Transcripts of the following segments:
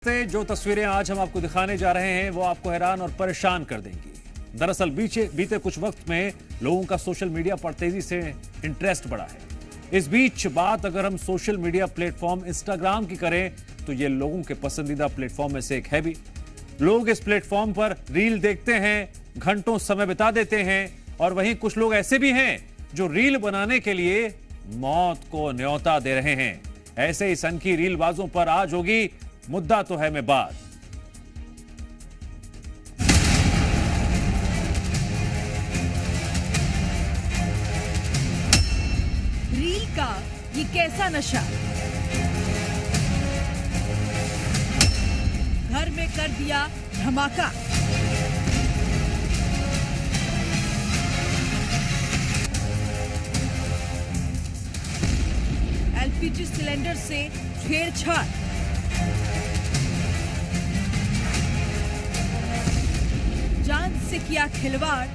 से जो तस्वीरें आज हम आपको दिखाने जा रहे हैं वो आपको हैरान और परेशान कर देंगी। दरअसल बीते कुछ वक्त में लोगों का सोशल मीडिया पर तेजी से इंटरेस्ट बढ़ा है। इस बीच बात अगर हम सोशल मीडिया प्लेटफॉर्म इंस्टाग्राम की करें तो ये लोगों के पसंदीदा प्लेटफॉर्म में से एक है भी। लोग इस प्लेटफॉर्म पर रील देखते हैं, घंटों समय बिता देते हैं और वहीं कुछ लोग ऐसे भी हैं जो रील बनाने के लिए मौत को न्योता दे रहे हैं। ऐसे ही सनकी रीलबाजों पर आज होगी मुद्दा तो है में बात। रील का ये कैसा नशा, घर में कर दिया धमाका। एलपीजी सिलेंडर से छेड़छाड़, जान से किया खिलवाड़,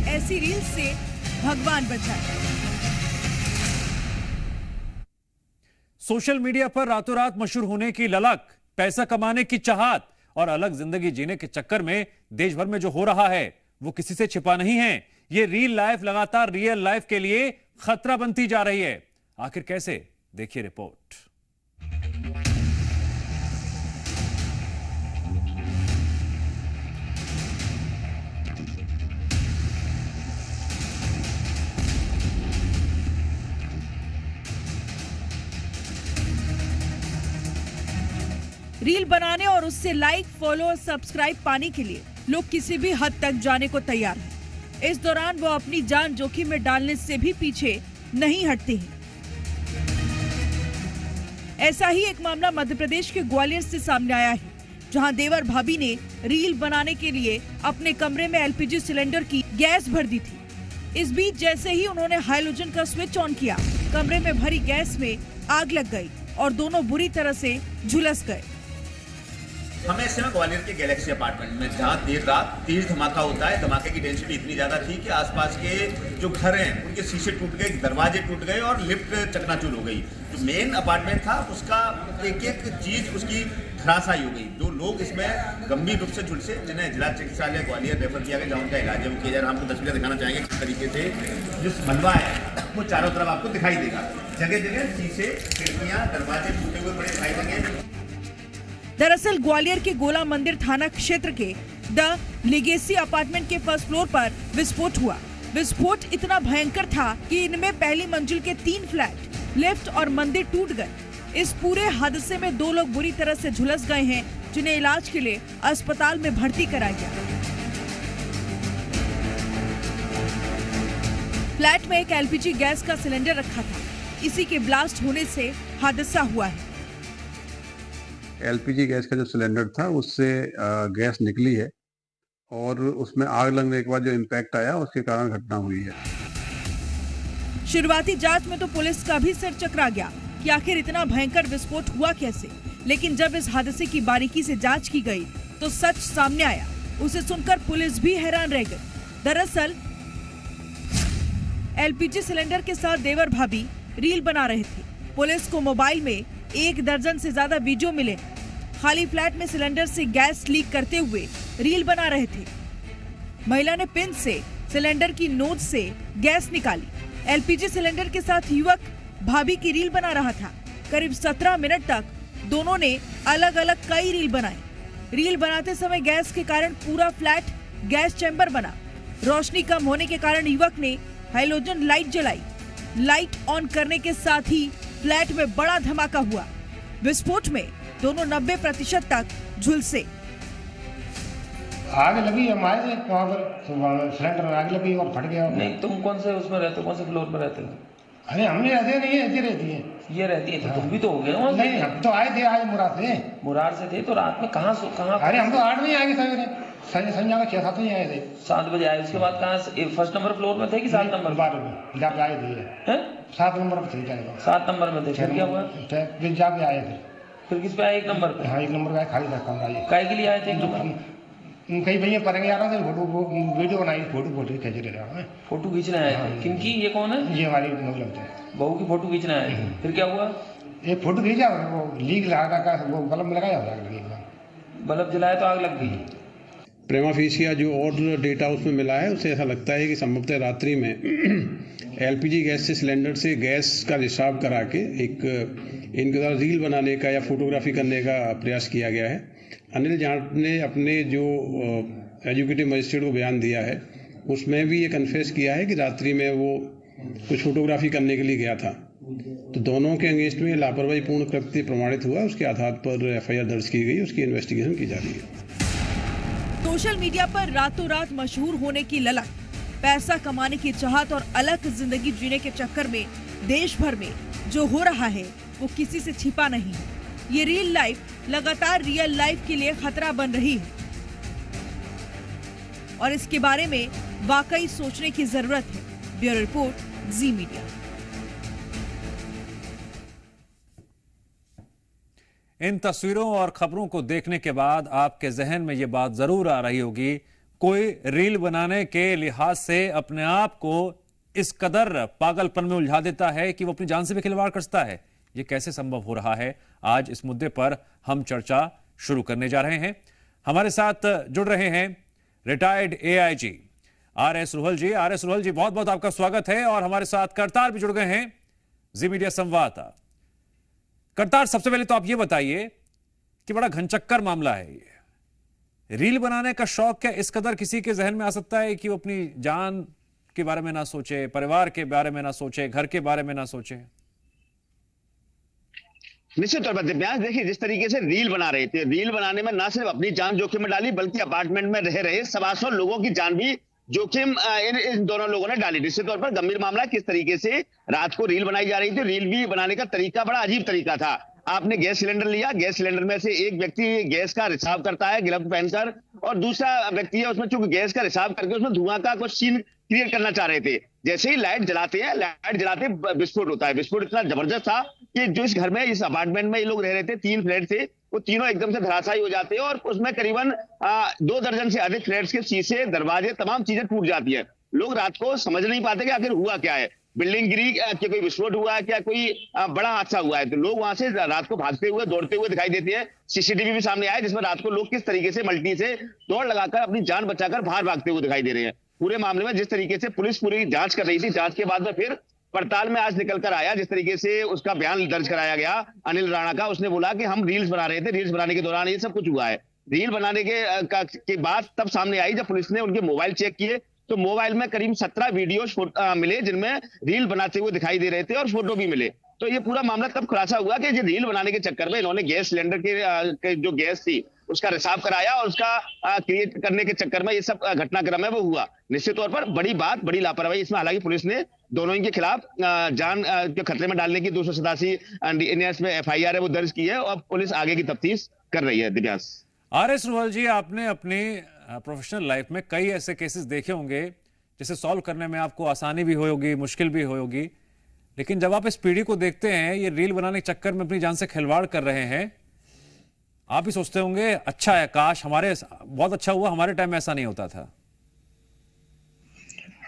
ऐसी रील से भगवान बचाए। सोशल मीडिया पर रातों रात मशहूर होने की ललक, पैसा कमाने की चाहत और अलग जिंदगी जीने के चक्कर में देश भर में जो हो रहा है वो किसी से छिपा नहीं है। ये रील लाइफ लगातार रियल लाइफ के लिए खतरा बनती जा रही है। आखिर कैसे, देखिए रिपोर्ट। रील बनाने और उससे लाइक, फॉलो और सब्सक्राइब पाने के लिए लोग किसी भी हद तक जाने को तैयार हैं। इस दौरान वो अपनी जान जोखिम में डालने से भी पीछे नहीं हटते हैं। ऐसा ही एक मामला मध्य प्रदेश के ग्वालियर से सामने आया है, जहां देवर भाभी ने रील बनाने के लिए अपने कमरे में एलपीजी सिलेंडर की गैस भर दी थी। इस बीच जैसे ही उन्होंने हाइड्रोजन का स्विच ऑन किया, कमरे में भरी गैस में आग लग गई और दोनों बुरी तरह से झुलस गए। हमें इस समय ग्वालियर के गैलेक्सी अपार्टमेंट में जहाँ देर रात तेज धमाका होता है, धमाके की डेंसिटी इतनी ज्यादा थी कि आसपास के जो घर हैं उनके शीशे टूट गए, दरवाजे टूट गए और लिफ्ट चकनाचूर हो गई। जो मेन अपार्टमेंट था उसका एक एक चीज उसकी धराशायी हो गई। जो लोग इसमें गंभीर रूप से झुलसे, जिन्हें जिला चिकित्सालय ग्वालियर रेफर किया गया, जहाँ उनका इलाज है वो किया जा रहा है। हमको तस्वीरें दिखाना चाहेंगे किस तरीके से जो मलबा है वो चारों तरफ आपको दिखाई देगा। जगह जगह शीशे, खिड़कियाँ, दरवाजे टूटे हुए बड़े दिखाई देंगे। दरअसल ग्वालियर के गोला मंदिर थाना क्षेत्र के द लिगेसी अपार्टमेंट के फर्स्ट फ्लोर पर विस्फोट हुआ। विस्फोट इतना भयंकर था कि इनमें पहली मंजिल के 3 फ्लैट, लिफ्ट और मंदिर टूट गए। इस पूरे हादसे में 2 लोग बुरी तरह से झुलस गए हैं, जिन्हें इलाज के लिए अस्पताल में भर्ती कराया गया। फ्लैट में एक एलपीजी गैस का सिलेंडर रखा था। इसी के ब्लास्ट होने से हादसा हुआ है। एलपीजी गैस का जो सिलेंडर था उससे गैस निकली है और उसमें आग लगने के बाद जो इम्पैक्ट आया उसके कारण घटना हुई है। शुरुआती जांच में तो पुलिस का भी सिर चकरा गया कि आखिर इतना भयंकर विस्फोट हुआ कैसे। लेकिन जब इस हादसे की बारीकी से जांच की गई तो सच सामने आया। उसे सुनकर पुलिस भी हैरान रह गई। दरअसल एलपीजी सिलेंडर के साथ देवर भाभी रील बना रहे थे। पुलिस को मोबाइल में 1 दर्जन से ज्यादा वीडियो मिले। खाली फ्लैट में सिलेंडर से गैस लीक करते हुए रील बना रहे थे। महिला ने पिन से सिलेंडर की नोज से गैस निकाली। एलपीजी सिलेंडर के साथ युवक भाभी की रील बना रहा था। करीब 17 मिनट तक दोनों ने अलग अलग कई रील बनाई। रील बनाते समय गैस के कारण पूरा फ्लैट गैस चैम्बर बना। रोशनी कम होने के कारण युवक ने हाइड्रोजन लाइट जलाई। लाइट ऑन करने के साथ ही फ्लैट में बड़ा धमाका हुआ। विस्फोट में दोनों 90% तक झुलसे। आग लगी, हम आए थे वहाँ पर, सिलेंडर में आग लगी और फट गया। नहीं, तुम कौन से उसमें रहते हो, कौन से फ्लोर में रहते हो? अरे हमने रहते नहीं है, ऐसी रहती है। ये रहती है तो तुम भी तो हो गए ना? नहीं, हम तो आए थे आज मुरार से थे तो रात में कहाँ? अरे हम तो 8 बजे आए सवेरे, संध्या को 6-7 बजे आए थे। 7 बजे आए, उसके बाद कहाँ? फर्स्ट नंबर फ्लोर में थे कि 7 नंबर? 12 में जाके आए थे। 7 नंबर में थे जाएगा। 7 नंबर में थे, फिर क्या हुआ? फिर जाके आए थे। फिर किस पे आए? 1 नंबर पे? हाँ, 1 नंबर का खाली था कमरा। काय के लिए आए थे? कहीं भैया परेंगे आ रहा था फोटो वीडियो बनाई, फोटो खींच रहा हूँ। फोटो खींचना है किनकी? ये कौन है? ये हमारी मतलब है बहू की फोटो खींचना है। फिर क्या हुआ? ये फोटो खींचा, वो लीक लगा का वो बल्ब लगाया, आग लगी। बल्ब जलाया तो आग लग गई। प्रेमा फेसिया जो और डेटा उसमें मिला है, उससे ऐसा लगता है कि संभवतः रात्रि में एलपीजी गैस से सिलेंडर से गैस का रिसाव करा के एक इनके द्वारा रील बनाने का या फोटोग्राफी करने का प्रयास किया गया है। अनिल जाट ने अपने जो एजुकेटिव मजिस्ट्रेट को बयान दिया है उसमें भी ये कन्फेस किया है कि रात्रि में वो कुछ फोटोग्राफी करने के लिए गया था। तो दोनों के अगेंस्ट में लापरवाही पूर्ण कृत्य प्रमाणित हुआ, उसके आधार पर एफआईआर दर्ज की गई, उसकी इन्वेस्टिगेशन की जा रही है। सोशल मीडिया पर रातों रात मशहूर होने की ललक, पैसा कमाने की चाहत और अलग जिंदगी जीने के चक्कर में देश भर में जो हो रहा है वो किसी से छिपा नहीं है। ये रियल लाइफ लगातार रियल लाइफ के लिए खतरा बन रही है और इसके बारे में वाकई सोचने की जरूरत है। ब्यूरो रिपोर्ट, जी मीडिया। इन तस्वीरों और खबरों को देखने के बाद आपके जहन में ये बात जरूर आ रही होगी, कोई रील बनाने के लिहाज से अपने आप को इस कदर पागलपन में उलझा देता है कि वो अपनी जान से भी खिलवाड़ करता है। ये कैसे संभव हो रहा है? आज इस मुद्दे पर हम चर्चा शुरू करने जा रहे हैं। हमारे साथ जुड़ रहे हैं रिटायर्ड एआईजी आरएस रुहल जी। आरएस रुहल जी, बहुत बहुत आपका स्वागत है। और हमारे साथ करतार भी जुड़ गए हैं, जी मीडिया संवाददाता। करतार, सबसे पहले तो आप ये बताइए कि बड़ा घनचक्कर मामला है ये। रील बनाने का शौक क्या इस कदर किसी के जहन में आ सकता है कि वो अपनी जान के बारे में ना सोचे, परिवार के बारे में ना सोचे, घर के बारे में ना सोचे? निश्चित तौर पर दिव्यांश, देखिए जिस तरीके से रील बना रहे थे, रील बनाने में ना सिर्फ अपनी जान जोखिम में डाली बल्कि अपार्टमेंट में रह रहे 125 लोगों की जान भी जोखिम इन दोनों लोगों ने डाली। निश्चित तौर पर गंभीर मामला, किस तरीके से रात को रील बनाई जा रही थी। रील भी बनाने का तरीका बड़ा अजीब तरीका था। आपने गैस सिलेंडर लिया, गैस सिलेंडर में से एक व्यक्ति गैस का रिसाव करता है ग्लव पहनकर, और दूसरा व्यक्ति है उसमें चूंकि गैस का रिसाव करके उसमें धुआं का कुछ सीन क्रिएट करना चाह रहे थे। जैसे ही लाइट जलाते हैं, लाइट जलाते विस्फोट होता है। विस्फोट इतना जबरदस्त था कि जो इस घर में, इस अपार्टमेंट में ये लोग रह रहे थे, 3 फ्लैट थे, वो तीनों एकदम से धराशायी हो जाते हैं और उसमें करीबन 2 दर्जन से अधिक फ्लैट्स के शीशे, दरवाजे, तमाम चीजें टूट जाती है। लोग रात को समझ नहीं पाते कि आखिर हुआ क्या है, बिल्डिंग गिरी क्या, कोई विस्फोट हुआ है क्या, कोई बड़ा हादसा हुआ है। तो लोग वहां से रात को भागते हुए, दौड़ते हुए दिखाई देते हैं। सीसीटीवी भी सामने आया जिसमें रात को लोग किस तरीके से मल्टी से दौड़ लगाकर अपनी जान बचाकर बाहर भागते हुए दिखाई दे रहे हैं। पूरे मामले में जिस तरीके से पुलिस पूरी जांच कर रही थी, जांच के बाद में फिर पड़ताल में आज निकल कर आया, जिस तरीके से उसका बयान दर्ज कराया गया अनिल राणा का। उसने बोला कि हम रील्स बना रहे थे, रील्स बनाने के दौरान ये सब कुछ हुआ है। रील बनाने के बाद तब सामने आई जब पुलिस ने उनके मोबाइल चेक किए तो मोबाइल में करीब 17 वीडियोस मिले जिनमें रील बनाते हुए दिखाई दे रहे थे और फोटो भी मिले। तो ये पूरा मामला तब खुलासा हुआ कि ये रील बनाने के चक्कर में इन्होंने गैस सिलेंडर के जो गैस थी उसका रिसाव कराया और उसका क्रिएट करने के चक्कर में ये सब घटनाक्रम है वो हुआ। निश्चित तौर पर बड़ी बात, बड़ी लापरवाही इसमें। हालांकि पुलिस ने दोनों के खिलाफ जान के खतरे में डालने की 287 एनडीपीएस में एफआईआर है वो दर्ज की है और पुलिस आगे की तफ्तीश कर रही है। दिव्यांश, आरएस रुहल जी, आपने अपनी प्रोफेशनल लाइफ में कई ऐसे केसेस देखे होंगे जिसे सॉल्व करने में आपको आसानी भी होगी, मुश्किल भी होगी, लेकिन जब आप इस पीढ़ी को देखते हैं ये रील बनाने के चक्कर में अपनी जान से खिलवाड़ कर रहे हैं, आप ही सोचते होंगे अच्छा है, काश हमारे, बहुत अच्छा हुआ हमारे टाइम में ऐसा नहीं होता था।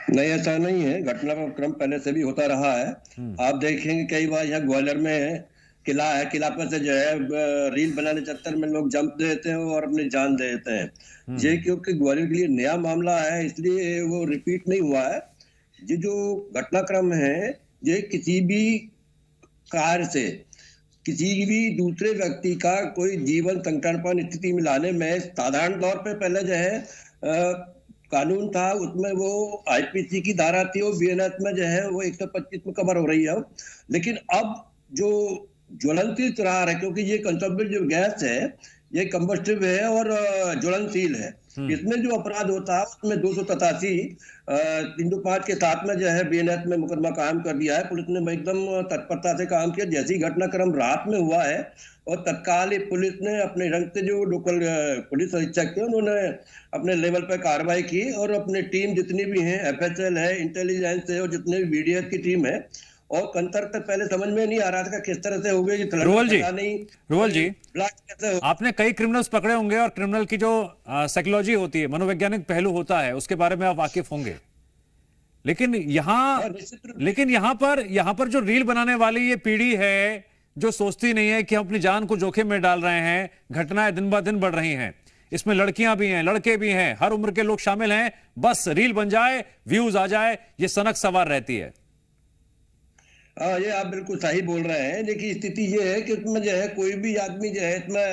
नहीं, ऐसा नहीं है, घटनाक्रम पहले से भी होता रहा है। आप देखेंगे कई बार यहाँ ग्वालियर में किला है, किला पर से जो है रील बनाने चक्कर में लोग जंप देते हैं और अपनी जान दे देते हैं। ये क्योंकि ग्वालियर के लिए नया मामला है इसलिए वो रिपीट नहीं हुआ है। ये जो घटनाक्रम है ये किसी भी कार्य से किसी भी दूसरे व्यक्ति का कोई जीवन संकटपूर्ण स्थिति में लाने में साधारण तौर पे पहले जो है कानून था उसमें वो आईपीसी की धारा थी, वो बीएनएस में जो है वो 125 में कवर हो रही है। लेकिन अब जो ज्वलनशील चुराह है, क्योंकि ये कंसम्बल जो गैस है ये कंबस्टिव है और ज्वलनशील है, इसमें जो अपराध होता है उसमें 287 305 के साथ में जो है बीएनएस में मुकदमा कायम कर दिया है। पुलिस ने एकदम तत्परता से काम किया। जैसी घटनाक्रम रात में हुआ है और तत्काल ही पुलिस ने अपने रंग से जो लोकल पुलिस अधीक्षक थे उन्होंने अपने लेवल पर कार्रवाई की और अपनी टीम जितनी भी है, एफएसएल है, इंटेलिजेंस है और जितने भी बीडीएस की टीम है और कंतर तक पहले समझ में नहीं आ रहा था कि किस तरह से हो गई। रोहल जी, कैसे हो? आपने कई क्रिमिनल्स पकड़े होंगे और क्रिमिनल की जो साइकोलॉजी होती है, मनोवैज्ञानिक पहलू होता है, उसके बारे में आप वाकिफ होंगे। लेकिन यहाँ पर जो रील बनाने वाली ये पीढ़ी है, जो सोचती नहीं है कि हम अपनी जान को जोखिम में डाल रहे हैं, घटनाएं दिन ब दिन बढ़ रही हैं, इसमें लड़कियां भी हैं, लड़के भी हैं, हर उम्र के लोग शामिल हैं, बस रील बन जाए, व्यूज आ जाए, ये सनक सवार रहती है। हाँ, ये आप बिल्कुल सही बोल रहे हैं। देखिए स्थिति ये है कि इसमें जो है कोई भी आदमी जो है इसमें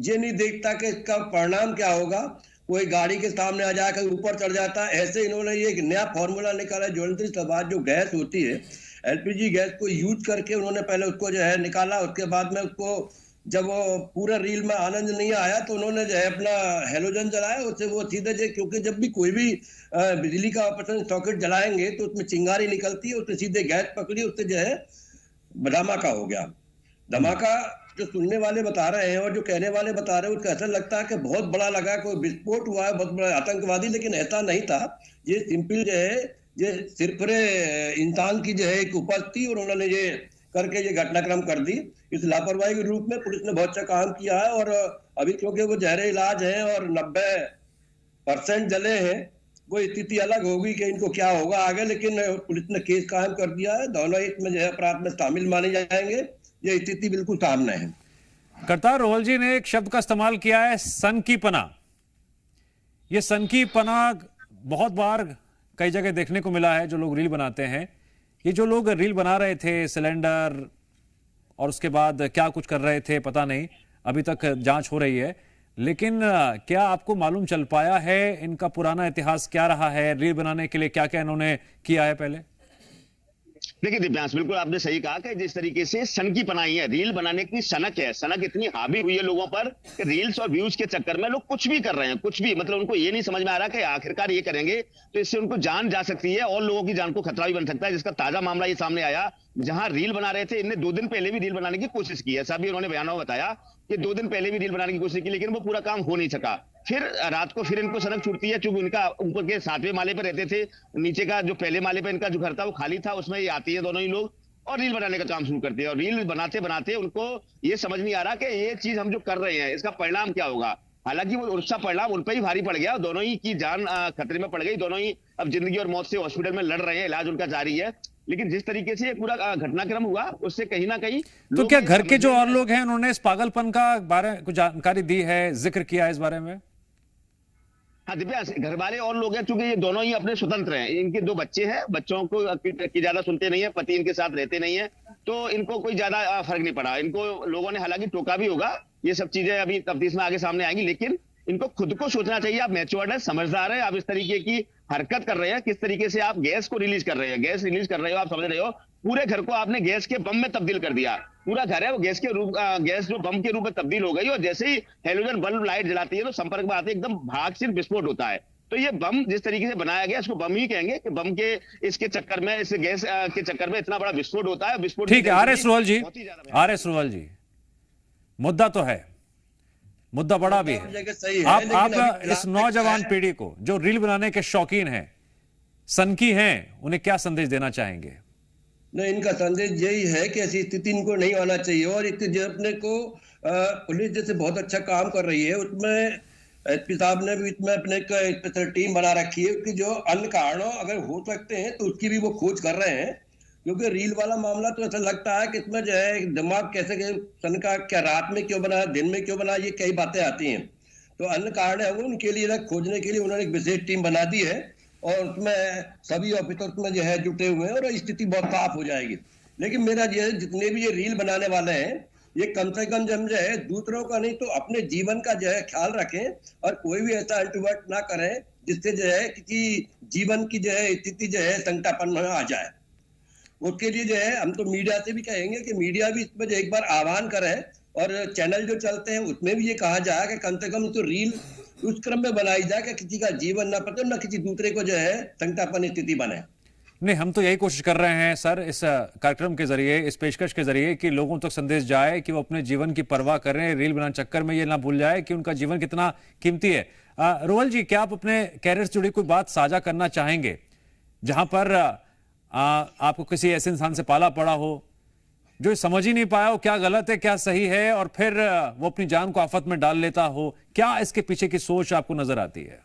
ये नहीं देखता कि इसका परिणाम क्या होगा। कोई गाड़ी के सामने आ जाकर ऊपर चढ़ जाता है। ऐसे इन्होंने ये एक नया फॉर्मूला निकाला है, ज्वलंत समाज जो गैस होती है, एलपीजी गैस को यूज करके उन्होंने पहले उसको जो है निकाला। उसके बाद में उसको जब वो पूरा रील में आनंद नहीं आया तो उन्होंने जो है अपना हेलोजन जलाया, उससे वो सीधे जो, क्योंकि जब भी कोई भी बिजली का ऑपरेशन सॉकेट जलाएंगे तो उसमें चिंगारी निकलती है, उससे सीधे गैस पकड़ी, उससे जो है धमाका हो गया। धमाका जो सुनने वाले बता रहे हैं और जो कहने वाले बता रहे हैं उसको ऐसा लगता है कि बहुत बड़ा लगा, कोई विस्फोट हुआ है, बहुत बड़ा आतंकवादी, लेकिन ऐसा नहीं था। ये सिंपल जो है ये सिर्फ इंसान की जो है एक उपज थी और उन्होंने ये करके ये घटनाक्रम कर दी। इस लापरवाही के रूप में पुलिस ने बहुत अच्छा काम किया है और अभी क्योंकि वो जहरे इलाज हैं और 90% जले हैं, वो स्थिति अलग होगी कि इनको क्या होगा आगे, लेकिन पुलिस ने केस कायम कर दिया है। दोनों इसमें जो है अपराध में शामिल माने जाएंगे। ये स्थिति बिल्कुल सामने है। करतार रोहल जी ने एक शब्द का इस्तेमाल किया है, सनकीपना। ये सनकीपना बहुत बार कई जगह देखने को मिला है। जो लोग रील बनाते हैं, ये जो लोग रील बना रहे थे सिलेंडर और उसके बाद क्या कुछ कर रहे थे पता नहीं, अभी तक जांच हो रही है। लेकिन क्या आपको मालूम चल पाया है इनका पुराना इतिहास क्या रहा है, रील बनाने के लिए क्या क्या इन्होंने किया है पहले? देखिए दिव्यांश, बिल्कुल आपने सही कहा कि जिस तरीके से सन की पनाई है, रील बनाने की सनक है, सनक इतनी हावी हुई है लोगों पर कि रील्स और व्यूज के चक्कर में लोग कुछ भी कर रहे हैं, कुछ भी, मतलब उनको ये नहीं समझ में आ रहा कि आखिरकार ये करेंगे तो इससे उनको जान जा सकती है और लोगों की जान को खतरा भी बन सकता है। जिसका ताजा मामला ये सामने आया, जहां रील बना रहे थे, इनने 2 दिन पहले भी रील बनाने की कोशिश की है। ऐसा भी उन्होंने बयानों में बताया कि 2 दिन पहले भी रील बनाने की कोशिश की, लेकिन वो पूरा काम हो नहीं सका। फिर रात को फिर इनको सनक छूटती है, चूंकि उनका ऊपर के 7वें माले पर रहते थे, नीचे का जो पहले माले पर इनका जो घर था वो खाली था, उसमें ये आती है दोनों ही लोग और रील बनाने का काम शुरू करते हैं। और रील बनाते बनाते उनको ये समझ नहीं आ रहा कि ये चीज हम जो कर रहे हैं इसका परिणाम क्या होगा। हालांकि वो उसका परिणाम उन पर ही भारी पड़ गया, दोनों ही की जान खतरे में पड़ गई, दोनों ही अब जिंदगी और मौत से हॉस्पिटल में लड़ रहे हैं, इलाज उनका जारी है। लेकिन जिस तरीके से ये पूरा घटनाक्रम हुआ उससे कहीं ना कहीं तो क्या घर के जो और लोग हैं उन्होंने इस पागलपन का बारे में कुछ जानकारी दी है, जिक्र किया है इस बारे में? हाँ दिव्यांश, घर वाले और लोग हैं, चूंकि ये दोनों ही अपने स्वतंत्र हैं, इनके 2 बच्चे हैं, बच्चों को की ज्यादा सुनते नहीं है, पति इनके साथ रहते नहीं है, तो इनको कोई ज्यादा फर्क नहीं पड़ा। इनको लोगों ने हालांकि टोका भी होगा, ये सब चीजें अभी तफ्तीश में आगे सामने आएंगी, लेकिन इनको खुद को सोचना चाहिए। आप मैच्योर्ड है, समझदार है, आप इस तरीके की हरकत कर रहे हैं, किस तरीके से आप गैस को रिलीज कर रहे हैं, गैस रिलीज कर रहे हो, आप समझ रहे हो, पूरे घर को आपने गैस के बम में तब्दील कर दिया। पूरा घर है वो गैस जो बम के रूप में तब्दील हो गई और जैसे ही हेलोजन बल्ब लाइट जलाती है तो संपर्क में आते एकदम भाग से विस्फोट होता है। तो ये बम जिस तरीके से बनाया गया इसको बम ही कहेंगे कि बम के इसके चक्कर में, इस गैस के चक्कर में इतना बड़ा विस्फोट होता है। विस्फोट ठीक है आर एस रोहल जी, मुद्दा तो है, मुद्दा बड़ा भी है। आप इस नौजवान पीढ़ी को जो रील बनाने के शौकीन हैं, सनकी हैं, उन्हें क्या संदेश देना चाहेंगे? नहीं, इनका संदेश यही है कि ऐसी स्थिति इनको नहीं आना चाहिए और जो अपने को पुलिस जैसे बहुत अच्छा काम कर रही है, उसमें एसपी साहब ने भी इसमें अपने एक स्पेशल टीम बना रखी है कि जो अन्य कारणों अगर हो सकते हैं तो उसकी भी वो खोज कर रहे हैं। क्योंकि रील वाला मामला तो ऐसा लगता है कि इसमें जो है दिमाग कैसे सन का, क्या रात में क्यों बना, दिन में क्यों बना, ये कई बातें आती हैं। तो अन्य कारण है उनके लिए खोजने के लिए उन्होंने एक विशेष टीम बना दी है और उसमें सभी ऑफिसर्स में जो है जुटे हुए हैं और स्थिति बहुत साफ हो जाएगी। लेकिन मेरा जो है जितने भी ये रील बनाने वाले हैं, ये कम से कम जो है दूसरों का नहीं तो अपने जीवन का जो है ख्याल रखें और कोई भी ऐसा एंटीवर्ट ना करें जिससे जो है किसी जीवन की जो है स्थिति जो है संकटापन्न आ जाए। उसके लिए जो है हम तो मीडिया से भी कहेंगे कि मीडिया भी इसमें जो एक बार आह्वान करे और चैनल जो चलते हैं उसमें भी ये कहा जाए कि कम से कम तो रील उस क्रम में बनाई जाए कि किसी का जीवन ना पते, ना किसी दूसरे को जो है संकटापन्न स्थिति बने। नहीं, हम तो यही कोशिश कर रहे हैं सर इस कार्यक्रम के जरिए, इस पेशकश के जरिए कि लोगों तक संदेश जाए कि वो अपने जीवन की परवाह करें, रील बनाने चक्कर में ये ना भूल जाए कि उनका जीवन कितना कीमती है। रोहल जी, क्या आप अपने कैरियर से जुड़ी कोई बात साझा करना चाहेंगे जहां पर आपको किसी ऐसे इंसान से पाला पड़ा हो जो समझ ही नहीं पाया हो क्या गलत है क्या सही है, और फिर वो अपनी जान को आफत में डाल लेता हो, क्या इसके पीछे की सोच आपको नजर आती है?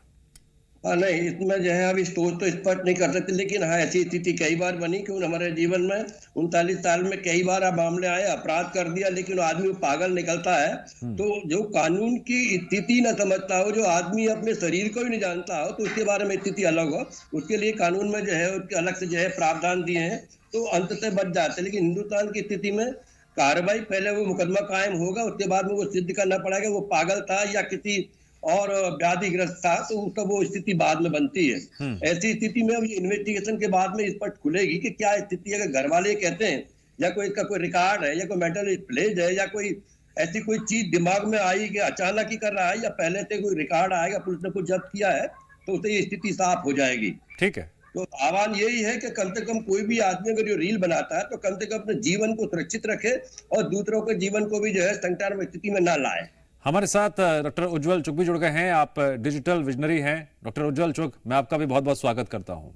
नहीं, इसमें जो है अभी सोच तो स्पष्ट नहीं कर सकते, लेकिन हाँ ऐसी स्थिति कई बार बनी कि हमारे जीवन में 39 साल में कई बार मामले आए, अपराध कर दिया, लेकिन आदमी पागल निकलता है। तो जो कानून की स्थिति न समझता हो, जो आदमी अपने शरीर को भी नहीं जानता हो, तो उसके बारे में स्थिति अलग हो, उसके लिए कानून में जो है अलग से जो है प्रावधान दिए हैं, तो अंततः बच जाते हैं। लेकिन हिंदुस्तान की स्थिति में कार्रवाई पहले वो मुकदमा कायम होगा, उसके बाद में वो सिद्ध करना पड़ेगा वो पागल था या किसी और व्याधिग्रस्त था, तो उसका वो स्थिति बाद में बनती है। ऐसी स्थिति में अब ये इन्वेस्टिगेशन के बाद में स्पष्ट खुलेगी कि क्या स्थिति है। अगर घर वाले कहते हैं या कोई इसका कोई रिकॉर्ड है या कोई मेंटल प्लेज है या कोई ऐसी कोई चीज दिमाग में आई कि अचानक ही कर रहा है या पहले से कोई रिकॉर्ड आएगा, पुलिस ने कुछ जब्त किया है, तो उससे ये स्थिति साफ हो जाएगी। ठीक है, तो आह्वान यही है कि कम से कम कोई भी आदमी अगर जो रील बनाता है तो कम से कम अपने जीवन को सुरक्षित रखे और दूसरों के जीवन को भी जो है संकट में स्थिति में ना लाए। हमारे साथ डॉक्टर उज्जवल चुग भी जुड़ गए हैं। आप डिजिटल विजनरी हैं। डॉक्टर उज्जवल चुग, मैं आपका भी बहुत बहुत स्वागत करता हूं।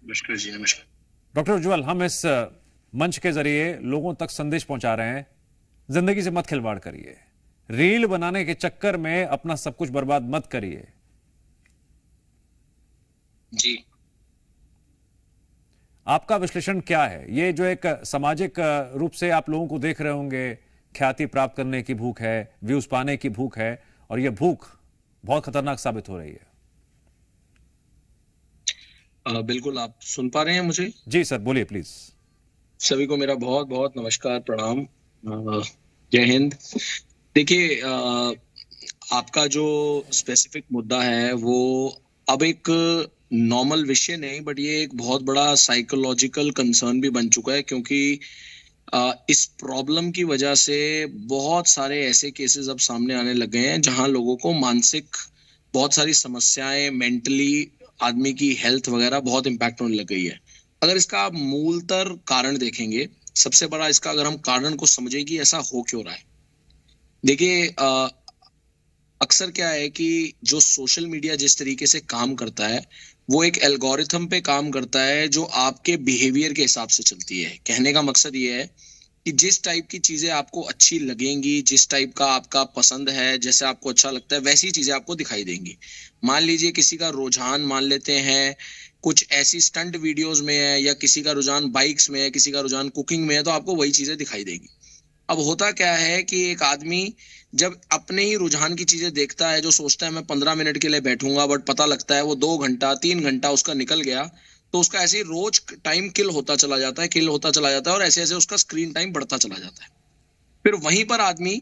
नमस्कार जी। नमस्कार डॉक्टर उज्जवल, हम इस मंच के जरिए लोगों तक संदेश पहुंचा रहे हैं, जिंदगी से मत खिलवाड़ करिए, रील बनाने के चक्कर में अपना सब कुछ बर्बाद मत करिए। जी, आपका विश्लेषण क्या है? ये जो एक सामाजिक रूप से आप लोगों को देख रहे होंगे, ख्याति प्राप्त करने की भूख है, व्यूज पाने की भूख है, और यह भूख बहुत खतरनाक साबित हो रही है। बिल्कुल, आप सुन पा रहे हैं मुझे? जी सर, बोलिए प्लीज। सभी को मेरा बहुत बहुत नमस्कार, प्रणाम, जय हिंद। देखिए, आपका जो स्पेसिफिक मुद्दा है वो अब एक नॉर्मल विषय नहीं, बट ये एक बहुत बड़ा साइकोलॉजिकल कंसर्न भी बन चुका है, क्योंकि इस प्रॉब्लम की वजह से बहुत सारे ऐसे केसेस अब सामने आने लग गए हैं जहां लोगों को मानसिक बहुत सारी समस्याएं, मेंटली आदमी की हेल्थ वगैरह बहुत इम्पैक्ट होने लग गई है। अगर इसका आप मूलतर कारण देखेंगे, सबसे बड़ा इसका अगर हम कारण को समझें कि ऐसा हो क्यों रहा है, देखिए अक्सर क्या है कि जो सोशल मीडिया जिस तरीके से काम करता है वो एक एल्गोरिथम पे काम करता है जो आपके बिहेवियर के हिसाब से चलती है। कहने का मकसद ये है कि जिस टाइप की चीजें आपको अच्छी लगेंगी, जिस टाइप का आपका पसंद है, जैसे आपको अच्छा लगता है, वैसी चीजें आपको दिखाई देंगी। मान लीजिए किसी का रुझान मान लेते हैं कुछ ऐसी स्टंट वीडियोस में है, या किसी का रुझान बाइक्स में है, किसी का रुझान कुकिंग में है, तो आपको वही चीजें दिखाई देगी। अब होता क्या है कि एक आदमी जब अपने ही रुझान की चीजें देखता है, जो सोचता है मैं 15 मिनट के लिए बैठूंगा, बट पता लगता है वो 2 घंटा 3 घंटा उसका निकल गया, तो उसका ऐसे ही रोज टाइम किल होता चला जाता है, और ऐसे ऐसे उसका स्क्रीन टाइम बढ़ता चला जाता है। फिर वहीं पर आदमी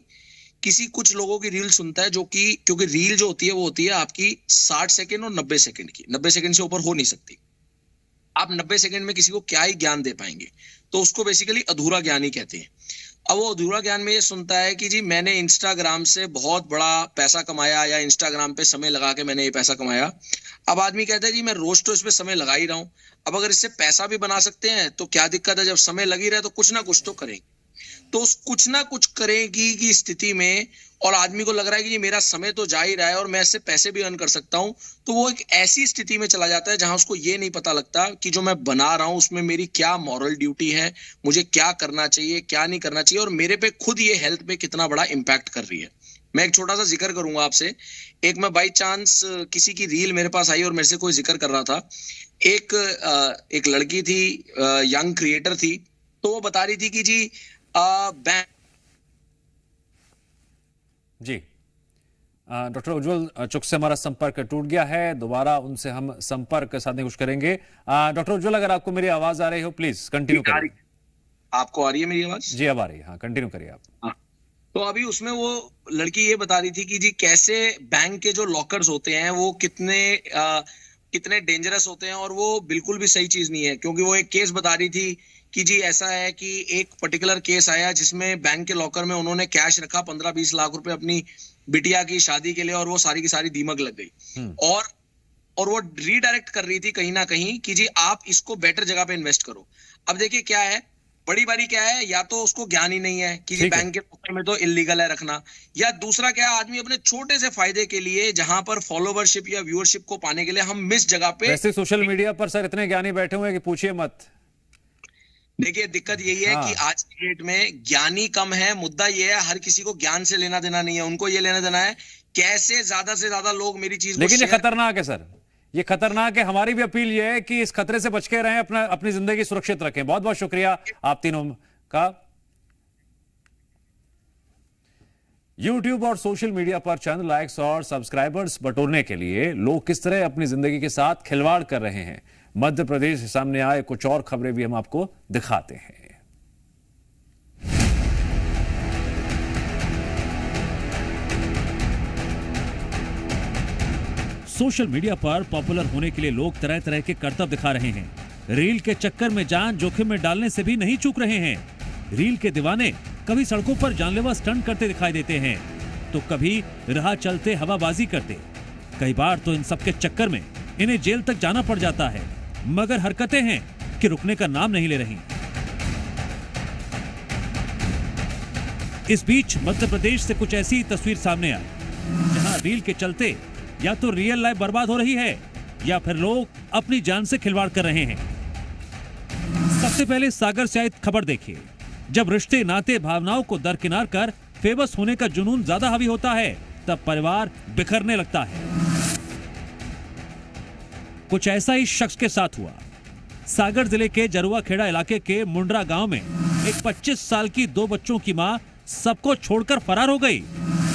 किसी कुछ लोगों की रील सुनता है, जो कि क्योंकि रील जो होती है वो होती है आपकी 60 सेकंड और 90 सेकंड की, 90 सेकंड से ऊपर हो नहीं सकती। आप 90 सेकंड में किसी को क्या ही ज्ञान दे पाएंगे, तो उसको बेसिकली अधूरा ज्ञान ही कहते हैं। अब वो अधूरा ज्ञान में ये सुनता है कि जी मैंने इंस्टाग्राम से बहुत बड़ा पैसा कमाया, या इंस्टाग्राम पे समय लगा के मैंने ये पैसा कमाया। अब आदमी कहता है जी मैं रोज तो इस पे समय लगा ही रहा हूं, अब अगर इससे पैसा भी बना सकते हैं तो क्या दिक्कत है, जब समय लगी रहे तो कुछ ना कुछ तो करेंगे। तो उस कुछ ना कुछ करेगी की स्थिति में, और आदमी को लग रहा है कि मेरा समय तो जा ही रहा है और मैं इससे पैसे भी अर्न कर सकता हूं, तो वो एक ऐसी स्थिति में चला जाता है जहां उसको ये नहीं पता लगता कि जो मैं बना रहा हूं उसमें मेरी क्या मॉरल ड्यूटी है, मुझे क्या करना चाहिए, क्या नहीं करना चाहिए, और मेरे पे खुद ये हेल्थ पे कितना बड़ा इम्पैक्ट कर रही है। मैं एक छोटा सा जिक्र करूंगा आपसे। एक मैं बाई चांस किसी की रील मेरे पास आई और मेरे से कोई जिक्र कर रहा था। एक लड़की थी, यंग क्रिएटर थी, तो वो बता रही थी कि जी जी डॉक्टर उज्जवल चुग से हमारा संपर्क टूट गया है, दोबारा उनसे हम संपर्क साधने की कोशिश करेंगे। डॉक्टर उज्जवल, अगर आपको मेरी आवाज आ रही हो प्लीज कंटिन्यू करिए। आपको आ रही है मेरी आवाज? जी अब आ रही है, हाँ कंटिन्यू करिए आप। हाँ, तो अभी उसमें वो लड़की ये बता रही थी कि जी कैसे बैंक के जो लॉकर्स होते हैं वो कितने डेंजरस होते हैं, और वो बिल्कुल भी सही चीज नहीं है। क्योंकि वो एक केस बता रही थी कि जी ऐसा है कि एक पर्टिकुलर केस आया जिसमें बैंक के लॉकर में उन्होंने कैश रखा 15-20 लाख रुपए अपनी बिटिया की शादी के लिए, और वो सारी की सारी दीमक लग गई। और वो रीडायरेक्ट कर रही थी कहीं ना कहीं कि जी आप इसको बेटर जगह पे इन्वेस्ट करो। अब देखिए क्या है, बड़ी बारी क्या है, या तो उसको ज्ञान ही नहीं है कि जी बैंक के लॉकर में तो इलीगल है रखना, या दूसरा क्या है, आदमी अपने छोटे से फायदे के लिए जहां पर फॉलोवरशिप या व्यूअरशिप को पाने के लिए हम मिस जगह पे। वैसे सोशल मीडिया पर सर इतने ज्ञानी बैठे हुए हैं कि पूछिए मत। देखिए दिक्कत यही है कि आज की डेट में ज्ञानी कम है। मुद्दा ये है हर किसी को ज्ञान से लेना देना नहीं है, उनको ये लेना देना है कैसे ज्यादा से ज्यादा लोग मेरी चीज। लेकिन ये खतरनाक है सर, ये खतरनाक है। हमारी भी अपील ये है कि इस खतरे से बच के रहें, अपनी जिंदगी सुरक्षित रखें। बहुत बहुत शुक्रिया आप तीनों का। YouTube और सोशल मीडिया पर चंद लाइक्स और सब्सक्राइबर्स बटोरने के लिए लोग किस तरह अपनी जिंदगी के साथ खिलवाड़ कर रहे हैं, मध्य प्रदेश से सामने आए कुछ और खबरें भी हम आपको दिखाते हैं। सोशल मीडिया पर पॉपुलर होने के लिए लोग तरह तरह के करतब दिखा रहे हैं। रील के चक्कर में जान जोखिम में डालने से भी नहीं चूक रहे हैं। रील के दीवाने कभी सड़कों पर जानलेवा स्टंट करते दिखाई देते हैं, तो कभी राह चलते हवाबाजी करते। कई बार तो इन सब के चक्कर में इन्हें जेल तक जाना पड़ जाता है, मगर हरकतें हैं कि रुकने का नाम नहीं ले रही। इस बीच मध्य प्रदेश से कुछ ऐसी तस्वीर सामने आई जहां रील के चलते या तो रियल लाइफ बर्बाद हो रही है या फिर लोग अपनी जान से खिलवाड़ कर रहे हैं। सबसे पहले सागर से आई खबर देखिए। जब रिश्ते नाते भावनाओं को दरकिनार कर फेमस होने का जुनून ज्यादा हावी होता है, तब परिवार बिखरने लगता है। कुछ ऐसा ही शख्स के साथ हुआ। सागर जिले के जरुआ खेड़ा इलाके के मुंड्रा गांव में एक 25 साल की 2 बच्चों की मां सबको छोड़कर फरार हो गई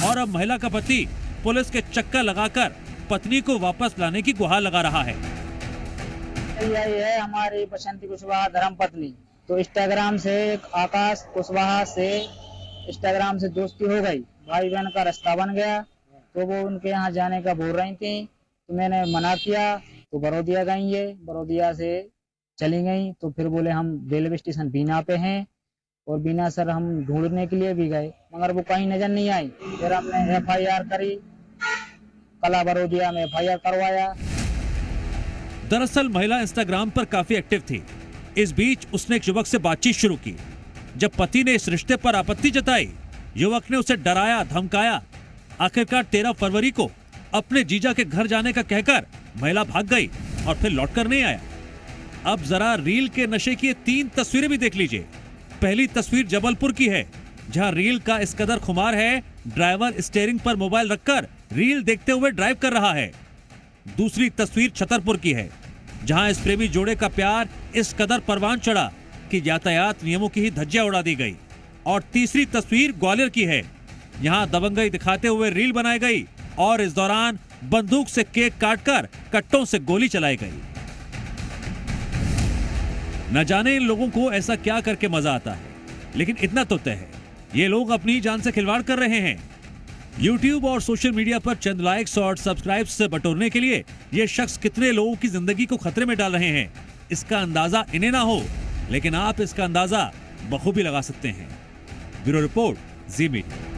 और अब महिला का पति पुलिस के चक्कर लगाकर पत्नी को वापस लाने की गुहार लगा रहा है। यही है हमारी बसंती कुशवाहा धर्म पत्नी। तो इंस्टाग्राम से आकाश कुशवाहा से इंस्टाग्राम से दोस्ती हो गई, भाई बहन का रास्ता बन गया। तो वो उनके यहाँ जाने का बोल रही थी, तो मैंने मना किया। तो बरोदिया गई, ये बरोदिया से चली गई। तो फिर बोले हम रेलवे स्टेशन बीना पे हैं, और बीना सर हम ढूंढने के लिए भी गए, मगर वो कहीं नजर नहीं आई। फिर हमने FIR करी, कला बरोदिया में FIR करवाया। दरअसल महिला इंस्टाग्राम पर काफी एक्टिव थी। इस बीच उसने एक युवक से बातचीत शुरू की। जब पति ने इस रिश्ते पर आपत्ति जताई, युवक ने उसे डराया धमकाया। आखिरकार 13 फरवरी को अपने जीजा के घर जाने का कहकर महिला भाग गई और फिर लौटकर नहीं आया। अब जरा रील के नशे की 3 तस्वीरें भी देख लीजिए। पहली तस्वीर जबलपुर की है, जहां रील का इस कदर खुमार है, ड्राइवर स्टीयरिंग पर मोबाइल रखकर रील देखते हुए ड्राइव कर रहा है। दूसरी तस्वीर छतरपुर की है, जहां इस प्रेमी जोड़े का प्यार इस कदर परवान चढ़ा कि यातायात नियमों की ही धज्जियां उड़ा दी गई। और तीसरी तस्वीर ग्वालियर की है, यहां दबंगई दिखाते हुए रील बनाई गई और इस दौरान बंदूक से केक काटकर कट्टों से गोली चलाई गई। न जाने इन लोगों को ऐसा क्या करके मजा आता है, लेकिन इतना तो तय है, ये लोग अपनी जान से खिलवाड़ कर रहे हैं। YouTube और सोशल मीडिया पर चंद लाइक्स और सब्सक्राइब्स से बटोरने के लिए ये शख्स कितने लोगों की जिंदगी को खतरे में डाल रहे हैं, इसका अंदाजा इन्हें ना हो, लेकिन आप इसका अंदाजा बखूबी लगा सकते हैं। ब्यूरो रिपोर्ट, जी मीडिया।